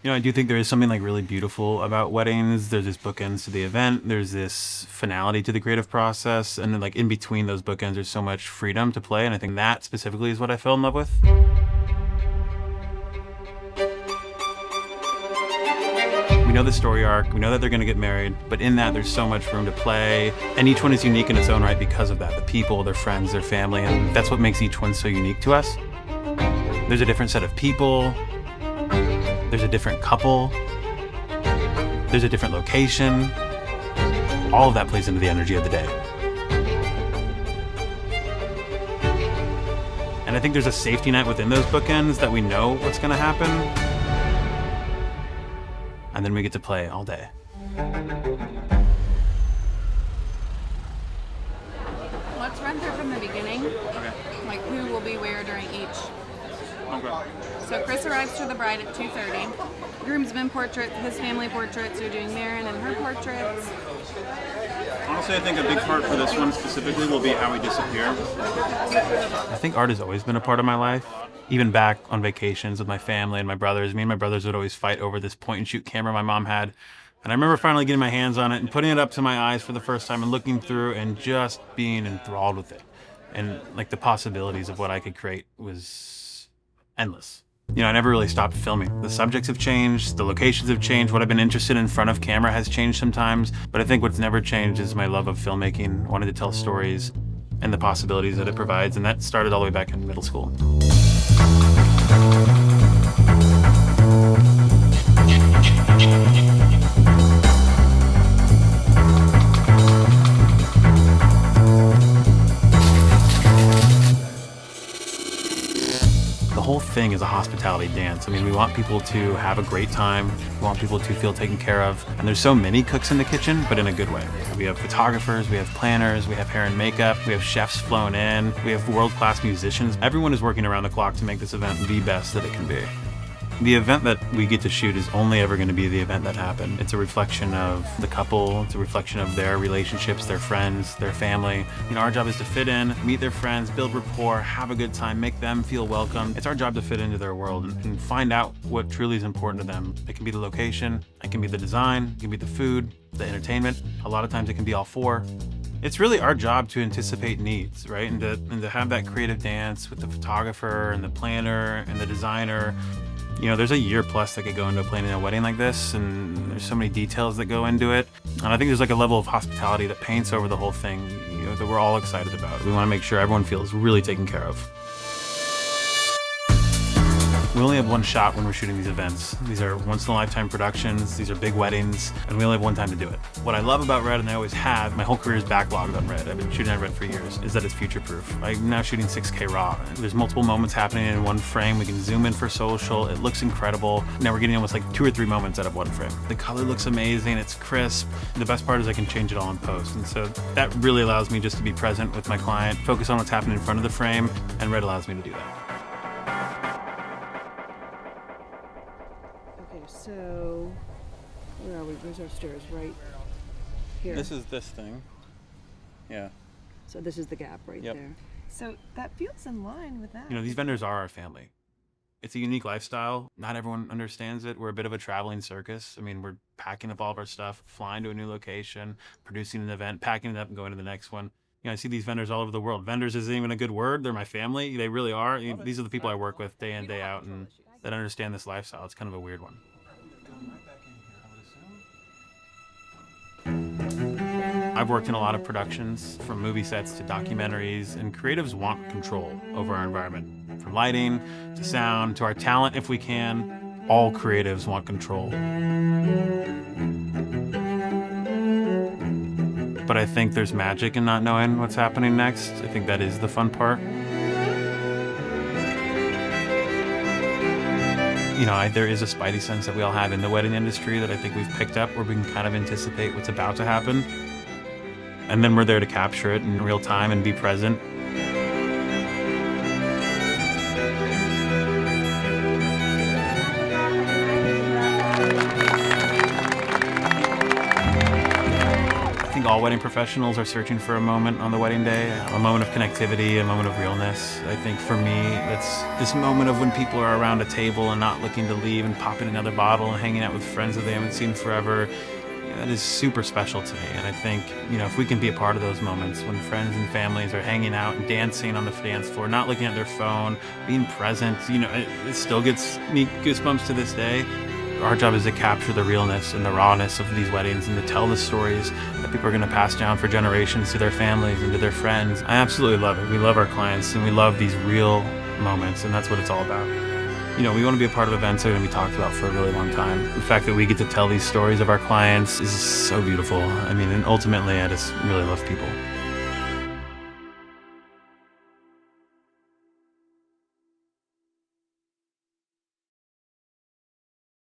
You know, I do think there is something like really beautiful about weddings. There's this bookends to the event. There's this finality to the creative process. And then like in between those bookends, there's so much freedom to play. And I think that specifically is what I fell in love with. We know the story arc, we know that they're gonna get married, but in that there's so much room to play. And each one is unique in its own right because of that. The people, their friends, their family, and that's what makes each one so unique to us. There's a different set of people. There's a different couple, there's a different location. All of that plays into the energy of the day. And I think there's a safety net within those bookends that we know what's gonna happen. And then we get to play all day. Let's run through from the beginning, Okay. like who will be where during each. Okay. So Chris arrives to the bride at 2:30. Groomsmen portraits, his family portraits, you're doing Marin and her portraits. Honestly, I think a big part for this one specifically will be how we disappear. I think art has always been a part of my life. Even back on vacations with my family and my brothers, me and my brothers would always fight over this point and shoot camera my mom had. And I remember finally getting my hands on it and putting it up to my eyes for the first time and looking through and just being enthralled with it. And like the possibilities of what I could create was endless. You know, I never really stopped filming. The subjects have changed, the locations have changed, what I've been interested in front of camera has changed sometimes, but I think what's never changed is my love of filmmaking, wanting to tell stories and the possibilities that it provides, and that started all the way back in middle school. The whole thing is a hospitality dance. I mean, we want people to have a great time. We want people to feel taken care of. And there's so many cooks in the kitchen, but in a good way. We have photographers, we have planners, we have hair and makeup, we have chefs flown in, we have world-class musicians. Everyone is working around the clock to make this event the best that it can be. The event that we get to shoot is only ever going to be the event that happened. It's a reflection of the couple, it's a reflection of their relationships, their friends, their family. You know, our job is to fit in, meet their friends, build rapport, have a good time, make them feel welcome. It's our job to fit into their world and find out what truly is important to them. It can be the location, it can be the design, it can be the food, the entertainment. A lot of times it can be all four. It's really our job to anticipate needs, right? And to have that creative dance with the photographer and the planner and the designer. You know, there's a year plus that could go into planning a wedding like this, and there's so many details that go into it. And I think there's like a level of hospitality that paints over the whole thing, you know, that we're all excited about. We want to make sure everyone feels really taken care of. We only have one shot when we're shooting these events. These are once-in-a-lifetime productions, these are big weddings, and we only have one time to do it. What I love about Red, and I always have, my whole career is backlogged on Red. I've been shooting on Red for years, is that it's future-proof. I'm now shooting 6K RAW. There's multiple moments happening in one frame. We can zoom in for social. It looks incredible. Now we're getting almost like 2 or 3 moments out of one frame. The color looks amazing, it's crisp. The best part is I can change it all in post. And so that really allows me just to be present with my client, focus on what's happening in front of the frame, and Red allows me to do that. So, where are we? Where's our stairs? Right here. This is this thing. Yeah. So this is the gap right Yep. there. So that feels in line with that. You know, these vendors are our family. It's a unique lifestyle. Not everyone understands it. We're a bit of a traveling circus. I mean, we're packing up all of our stuff, flying to a new location, producing an event, packing it up and going to the next one. You know, I see these vendors all over the world. Vendors isn't even a good word. They're my family. They really are. You know, these are the people I work with day in, day out, and that understand this lifestyle. It's kind of a weird one. I've worked in a lot of productions, from movie sets to documentaries, and creatives want control over our environment. From lighting, to sound, to our talent if we can, all creatives want control. But I think there's magic in not knowing what's happening next. I think that is the fun part. You know, there is a spidey sense that we all have in the wedding industry that I think we've picked up, where we can kind of anticipate what's about to happen. And then we're there to capture it in real time and be present. I think all all wedding professionals are searching for a moment on the wedding day, a moment of connectivity, a moment of realness. I think for me, that's this moment of when people are around a table and not looking to leave and popping another bottle and hanging out with friends that they haven't seen forever. That is super special to me, and I think, if we can be a part of those moments when friends and families are hanging out and dancing on the dance floor, not looking at their phone, being present, it still gets me goosebumps to this day. Our job is to capture the realness and the rawness of these weddings and to tell the stories that people are going to pass down for generations to their families and to their friends. I absolutely love it. We love our clients and we love these real moments, and that's what it's all about. We want to be a part of events that are going to be talked about for a really long time. The fact that we get to tell these stories of our clients is so beautiful. And ultimately, I just really love people.